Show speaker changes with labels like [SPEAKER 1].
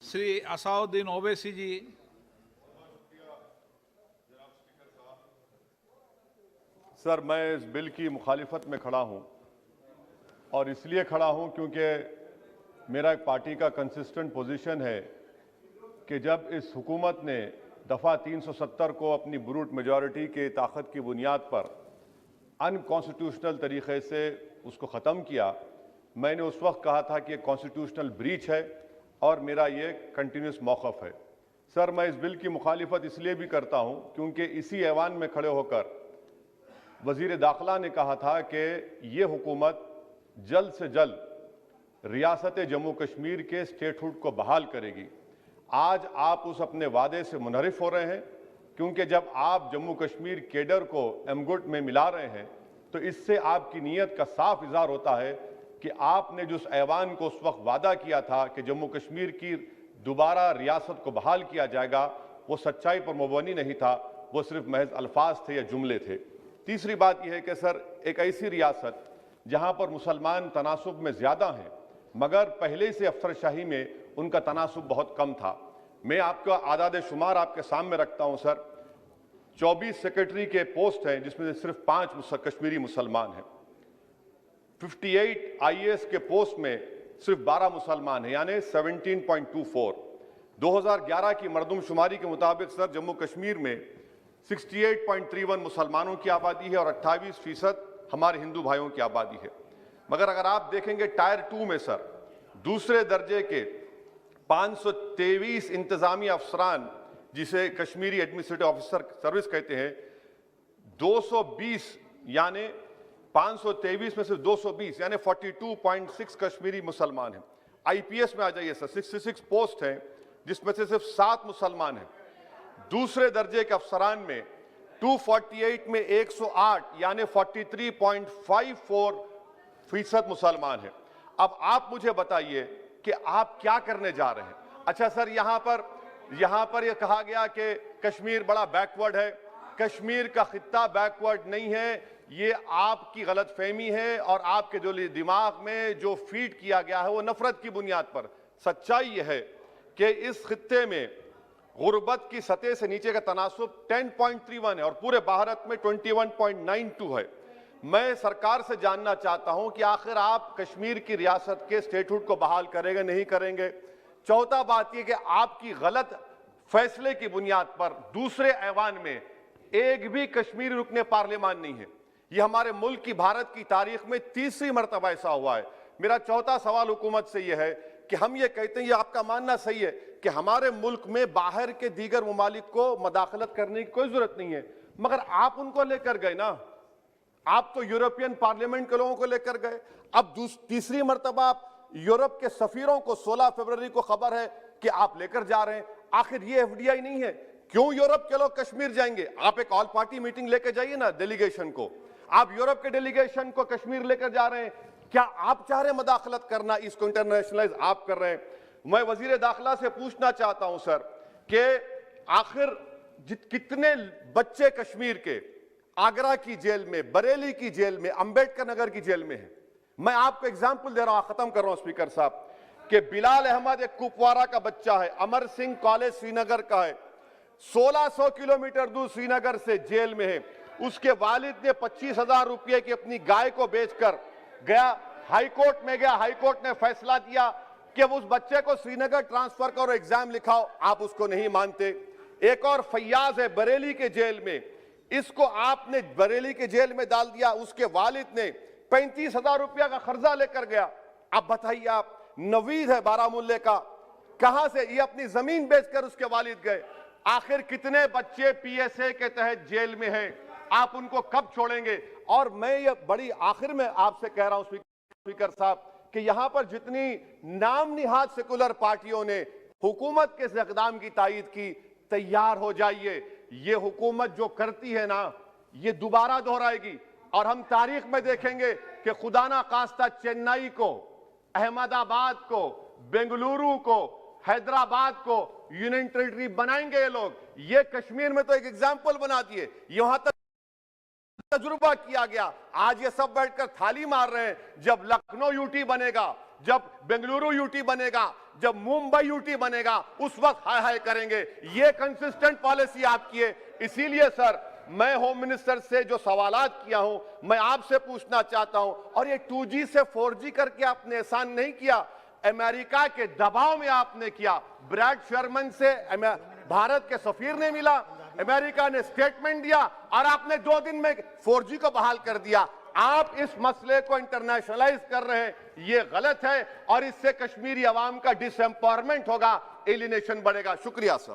[SPEAKER 1] श्री असाउद्दीन ओवैसी जी।
[SPEAKER 2] Sir, मैं इस bill की मुखालिफत में खड़ा हूं और इसलिए खड़ा हूं क्योंकि मेरा एक पार्टी का कंसिस्टेंट पोजीशन है कि जब इस हुकूमत ने दफ़ा 370 को अपनी ब्रूट मेजॉरिटी के ताकत की बुनियाद पर अनकॉन्स्टिट्यूशनल तरीके से उसको ख़त्म किया, मैंने उस वक्त कहा था कि कॉन्स्टिट्यूशनल ब्रीच है और मेरा ये कंटिन्यूस मौक़िफ़ है। सर, मैं इस बिल की मुखालिफत इसलिए भी करता हूं क्योंकि इसी ऐवान में खड़े होकर वज़ीर दाखिला ने कहा था कि ये हुकूमत जल्द से जल्द रियासत जम्मू कश्मीर के स्टेटहुड को बहाल करेगी। आज आप उस अपने वादे से मुनहरिफ हो रहे हैं क्योंकि जब आप जम्मू कश्मीर केडर को एमगुट में मिला रहे हैं तो इससे आपकी नीयत का साफ इज़हार होता है कि आपने जो उस ऐवान को उस वक्त वादा किया था कि जम्मू कश्मीर की दोबारा रियासत को बहाल किया जाएगा, वो सच्चाई पर मबनी नहीं था, वो सिर्फ महज अल्फाज थे या जुमले थे। तीसरी बात यह है कि सर, एक ऐसी रियासत जहां पर मुसलमान तनासुब में ज़्यादा हैं मगर पहले से अफसरशाही में उनका तनासुब बहुत कम था। मैं आपका आदाद शुमार आपके सामने रखता हूं सर। 24 सेक्रेटरी के पोस्ट हैं जिसमें से सिर्फ 5 कश्मीरी मुसलमान हैं। 58 IAS के पोस्ट में सिर्फ 12 मुसलमान हैं, यानी 17.24। 2011 की मरदमशुमारी के मुताबिक सर जम्मू कश्मीर में 68.31 मुसलमानों की आबादी है और 28% हमारे हिंदू भाइयों की आबादी है। मगर अगर आप देखेंगे टायर 2 में सर दूसरे दर्जे के 523 इंतजामी अफसरान, जिसे कश्मीरी एडमिनिस्ट्रेटिव ऑफिसर सर्विस कहते हैं, 220 यानी 523 में सिर्फ 220 यानी 42.6 कश्मीरी मुसलमान हैं। IPS में आ जाइए सर, 66 पोस्ट हैं जिसमें से सिर्फ 7 मुसलमान हैं। दूसरे दर्जे के अफसरान में 248 में 108 यानी 43.54% मुसलमान हैं। अब आप मुझे बताइए कि आप क्या करने जा रहे हैं। अच्छा सर, यहां पर यह कहा गया कि कश्मीर बड़ा बैकवर्ड है। कश्मीर का खित्ता बैकवर्ड नहीं है, ये आपकी गलतफहमी है और आपके जो दिमाग में जो फीड किया गया है वो नफरत की बुनियाद पर। सच्चाई यह है कि इस खित्ते में गुर्बत की सतह से नीचे का तनासुब 10.31 है और पूरे भारत में 21.92 है। मैं सरकार से जानना चाहता हूं कि आखिर आप कश्मीर की रियासत के स्टेटहुड को बहाल करेंगे, नहीं करेंगे। चौथा बात यह कि आपकी गलत फैसले की बुनियाद पर दूसरे ऐवान में एक भी कश्मीरी रुकने पार्लियामान नहीं है। यह हमारे मुल्क की, भारत की तारीख में तीसरी मरतबा ऐसा हुआ है। मेरा चौथा सवाल हुकूमत से यह है कि हम ये कहते हैं, ये आपका मानना सही है कि हमारे मुल्क में बाहर के दीगर ममालिक को मदाखलत करने की कोई जरूरत नहीं है, मगर आप उनको लेकर गए ना। आप तो यूरोपियन पार्लियामेंट के लोगों को लेकर गए। अब तीसरी मरतबा आप यूरोप के सफीरों को 16 फरवरी को खबर है कि आप लेकर जा रहे हैं। आखिर ये FDI नहीं है, क्यों यूरोप के लोग कश्मीर जाएंगे? आप एक ऑल पार्टी मीटिंग लेकर जाइए ना डेलीगेशन को। आप यूरोप के डेलीगेशन को कश्मीर लेकर जा रहे हैं, क्या आप चाह रहे हैं मदाखलत करना? इसको इंटरनेशनलाइज आप कर रहे हैं। मैं वजीर दाखिला से पूछना चाहता हूं सर कि आखिर कितने बच्चे कश्मीर के आगरा की जेल में, बरेली की जेल में, अंबेडकर नगर की जेल में हैं? मैं आपको एग्जाम्पल दे रहा हूं, खत्म कर रहा हूं स्पीकर साहब, कि बिलाल अहमद एक कुपवारा का बच्चा है, अमर सिंह कॉलेज श्रीनगर का है, 1600 किलोमीटर दूर श्रीनगर से जेल में है। उसके वालिद ने 25,000 रुपये की अपनी गाय को बेचकर गया, हाईकोर्ट में गया, हाईकोर्ट ने फैसला दिया कि उस बच्चे को श्रीनगर ट्रांसफर करो, एग्जाम लिखाओ। आप उसको नहीं मानते। एक और फैयाज है बरेली के जेल में, इसको आपने बरेली के जेल में डाल दिया। उसके वालिद ने 35,000 रुपया का कर्जा लेकर गया। अब बताइए आप, नवीद है बारामुल्ले का, कहां से ये अपनी जमीन बेचकर उसके वालिद गए। आखिर कितने बच्चे PSA के तहत जेल में हैं? आप उनको कब छोड़ेंगे? और मैं ये बड़ी आखिर में आपसे कह रहा हूं स्पीकर साहब कि यहां पर जितनी नाम निहाद सेकुलर पार्टियों ने हुकूमत के इस इक़दाम की तायीद की, तैयार हो जाइए। ये हुकूमत जो करती है ना, ये दोबारा दोहराएगी और हम तारीख में देखेंगे कि खुदा ना खास्ता चेन्नई को, अहमदाबाद को, बेंगलुरु को, हैदराबाद को यूनियन टेरिटरी बनाएंगे ये लोग। ये कश्मीर में तो एक एग्जाम्पल बना दिए, यहां तक तजुर्बा किया गया। आज ये सब बैठकर थाली मार रहे हैं। जब लखनऊ UT बनेगा, जब बेंगलुरु यूटी बनेगा, जब मुंबई यूटी बनेगा, उस वक्त हाय हाय करेंगे। ये कंसिस्टेंट पॉलिसी आपकी है। इसीलिए सर मैं होम मिनिस्टर से जो सवालात किया हूं, मैं आपसे पूछना चाहता हूं, और ये 2G से 4G करके आपने एहसान नहीं किया, अमेरिका के दबाव में आपने किया। ब्रैड शर्मन से भारत के सफीर ने मिला, अमेरिका ने स्टेटमेंट दिया और आपने 2 दिन में 4G को बहाल कर दिया। आप इस मसले को इंटरनेशनलाइज कर रहे हैं, ये गलत है और इससे कश्मीरी अवाम का डिसएम्पावरमेंट होगा, एलिनेशन बढ़ेगा। शुक्रिया सर।